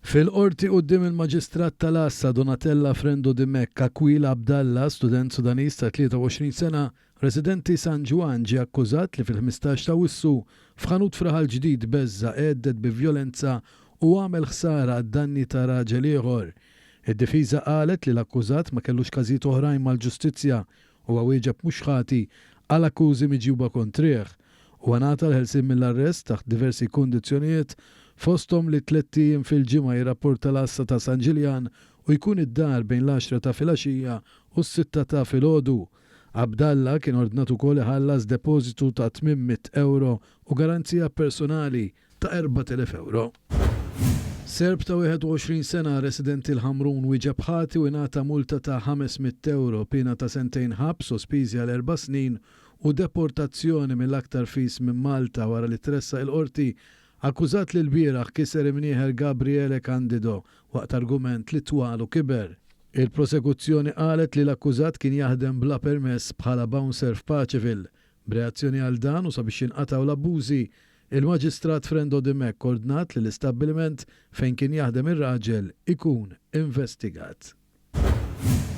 Fil-qorti quddiem il-Maġistrat tal-Assa Donatella Frendo di Mekka Kwil Abdalla, student Sudanis ta' 23 sena, residenti San Ġwan, ġie akkużat li fil-15 ta' Wissu f'ħanut fraħal ġdid Beżza għeddet bi vjolenza u għamel ħsara għad-danni ta' raġel ieħor. Id-difiża qalet li l-akkużat ma kellux każijiet oħrajn mal-ġustizzja u wieġeb mhux ħati għal akkużi miġjuba kontrih u ngħata l-ħelsien mill-arrest taħt diversi kundizzjonijiet fosthom li 3 fil-ġimgħa jirrapporta l-Assa ta' San Ġiljan u jkun id-dar bejn l-10 ta' filgħaxija u s-6 ta' filgħodu. Abdalla kien ordnat ukoll iħallas depożitu ta' 800 euro u garanzija personali ta' 4,000 euro. Serb ta' 21 sena residenti l-Ħamrun wieġeb ħati u ngħata multa ta' 500 euro, pina ta' 2 ħabs sospiżi għal 4 snin u deportazzjoni mill-aktar fis minn Malta wara li tressa l-qorti akkużat li l-bieraħ kiser imnieħer Gabriele Candido waqt argument li twalu kiber. Il-prosekuzzjoni qalet li l-akkużat kien jaħdem bla permess bħala bouncer f'Paċeville. B'reazzjoni għal dan u sabiex jinqataw l-abbużi, il-Maġistrat Frendo di Mekka ordnat li l-istabbiliment fejn kien jaħdem ir-raġel ikun investigat.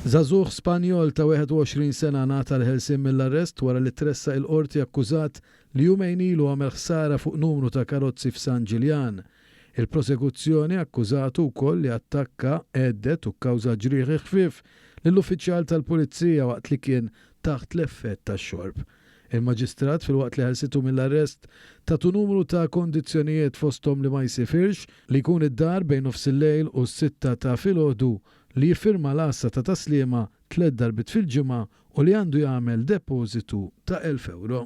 Żagħżugħ Spanjol ta' 21 sena ngħata l-ħelsien mill-arrest wara li tressa l-qorti akkużat li jumejn ilu għamel ħsara fuq numru ta' karozzi f'San Ġiljan. Il-prosekuzzjoni akkużatu wkoll li attakka għeddet u kkawża ġrieħ ħfief lill-uffiċjal tal-Pulizija waqt li kien taħt l-effett tax-xorb. Il-Maġistrat fil-waqt li ħelsitu mill-arrest tagħtu numru ta' kondizzjonijiet fosthom li ma jsifirx li jkun id-dar bejn nofs il-lejl u s-6 ta' filgħodu li jiffirma l-Assa ta' taslima 3 darbit fil-ġimgħa u li għandu jagħmel depożitu ta' 1,000 euro.